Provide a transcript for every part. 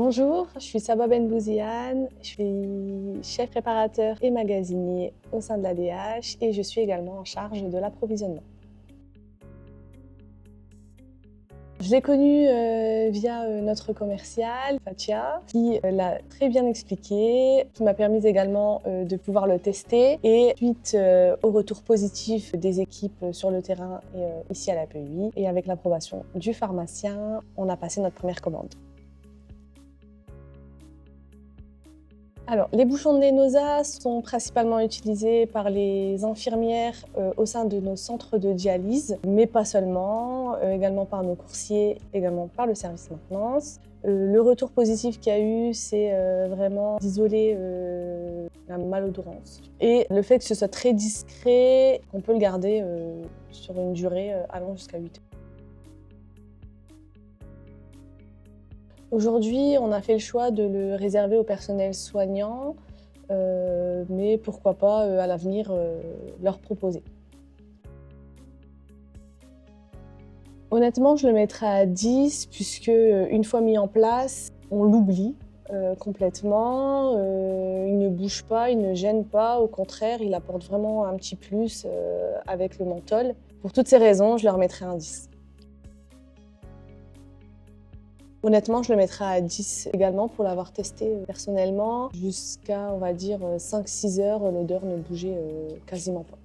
Bonjour, je suis Saba Benbouziane, je suis chef préparateur et magasinier au sein de l'ADH et je suis également en charge de l'approvisionnement. Je l'ai connu via notre commerciale, Fatia, qui l'a très bien expliqué, qui m'a permis également de pouvoir le tester. Et suite au retour positif des équipes sur le terrain et ici à l'APUI, et avec l'approbation du pharmacien, on a passé notre première commande. Alors, les bouchons de nez Nosa sont principalement utilisés par les infirmières au sein de nos centres de dialyse, mais pas seulement, également par nos coursiers, également par le service maintenance. Le retour positif qu'il y a eu, c'est vraiment d'isoler la malodorance. Et le fait que ce soit très discret, on peut le garder sur une durée allant jusqu'à 8 heures. Aujourd'hui, on a fait le choix de le réserver au personnel soignant, mais pourquoi pas à l'avenir leur proposer. Honnêtement, je le mettrais à 10 puisque une fois mis en place, on l'oublie complètement. Il ne bouge pas, il ne gêne pas, au contraire, il apporte vraiment un petit plus avec le menthol. Pour toutes ces raisons, je leur mettrais un 10. Honnêtement, je le mettrais à 10 également pour l'avoir testé personnellement. Jusqu'à, on va dire, 5-6 heures, l'odeur ne bougeait quasiment pas.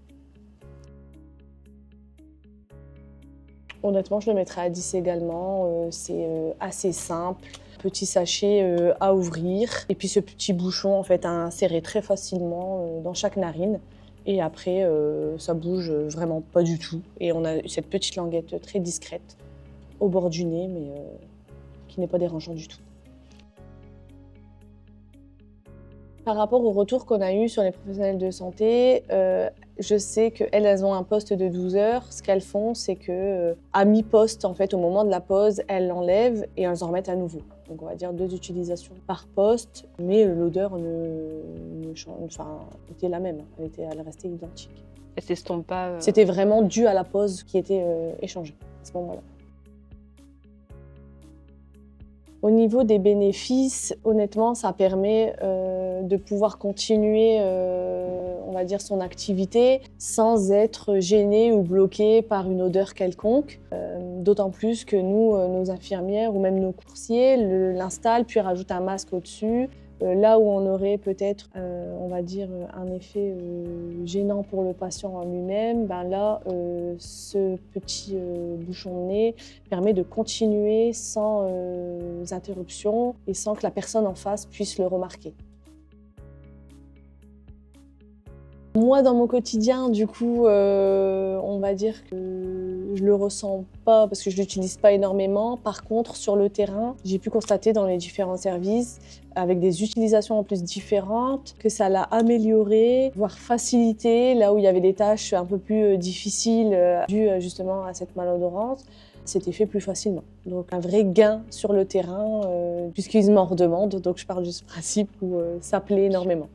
Honnêtement, je le mettrais à 10 également. C'est assez simple. Petit sachet à ouvrir. Et puis ce petit bouchon, en fait, à insérer très facilement dans chaque narine. Et après, ça bouge vraiment pas du tout. Et on a cette petite languette très discrète au bord du nez, mais qui n'est pas dérangeant du tout. Par rapport au retour qu'on a eu sur les professionnels de santé, je sais qu'elles ont un poste de 12 heures. Ce qu'elles font, c'est qu'à mi-poste, en fait, au moment de la pause, elles l'enlèvent et elles en remettent à nouveau. Donc on va dire 2 utilisations par poste, mais l'odeur était la même, elle restait identique. Elle s'estompe pas. C'était vraiment dû à la pause qui était échangée à ce moment-là. Au niveau des bénéfices, honnêtement, ça permet de pouvoir continuer, on va dire, son activité sans être gêné ou bloqué par une odeur quelconque. D'autant plus que nous, nos infirmières ou même nos coursiers l'installent puis rajoutent un masque au-dessus. Là où on aurait peut-être, on va dire, un effet gênant pour le patient en lui-même, ben là, ce petit bouchon de nez permet de continuer sans interruption et sans que la personne en face puisse le remarquer. Moi, dans mon quotidien, du coup, on va dire que je le ressens pas parce que je l'utilise pas énormément. Par contre, sur le terrain, j'ai pu constater dans les différents services, avec des utilisations en plus différentes, que ça l'a amélioré, voire facilité, là où il y avait des tâches un peu plus difficiles dues justement à cette malodorance. C'était fait plus facilement. Donc un vrai gain sur le terrain, puisqu'ils m'en redemandent, donc je pars de ce principe où ça plaît énormément.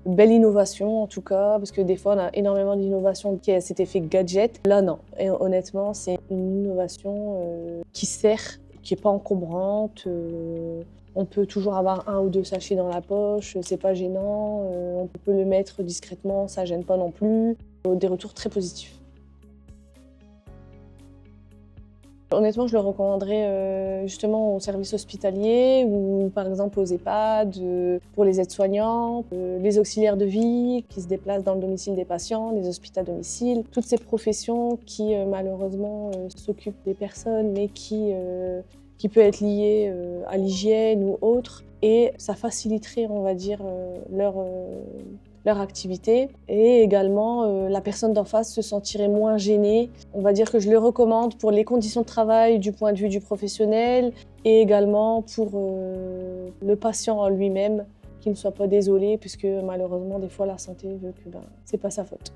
Belle innovation en tout cas, parce que des fois on a énormément d'innovations qui a cet effet gadget. Là non, et honnêtement c'est une innovation qui sert, qui n'est pas encombrante. On peut toujours avoir 1 ou 2 sachets dans la poche, c'est pas gênant. On peut le mettre discrètement, ça gêne pas non plus. Des retours très positifs. Honnêtement, je le recommanderais justement aux services hospitaliers ou par exemple aux EHPAD, pour les aides-soignants, les auxiliaires de vie qui se déplacent dans le domicile des patients, les hospitals à domicile. Toutes ces professions qui malheureusement s'occupent des personnes mais qui peut être liée à l'hygiène ou autre. Et ça faciliterait, on va dire, leur activité et également la personne d'en face se sentirait moins gênée. On va dire que je le recommande pour les conditions de travail du point de vue du professionnel et également pour le patient en lui-même, qu'il ne soit pas désolé puisque malheureusement des fois la santé veut que c'est pas sa faute.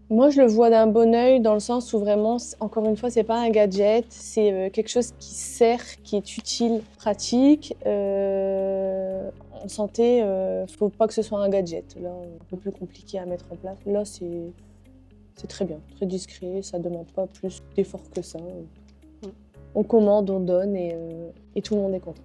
Moi, je le vois d'un bon œil dans le sens où vraiment, encore une fois, c'est pas un gadget, c'est quelque chose qui sert, qui est utile, pratique. En santé, faut pas que ce soit un gadget. Là, un peu plus compliqué à mettre en place. Là, C'est très bien, très discret, ça ne demande pas plus d'efforts que ça. On commande, on donne et tout le monde est content.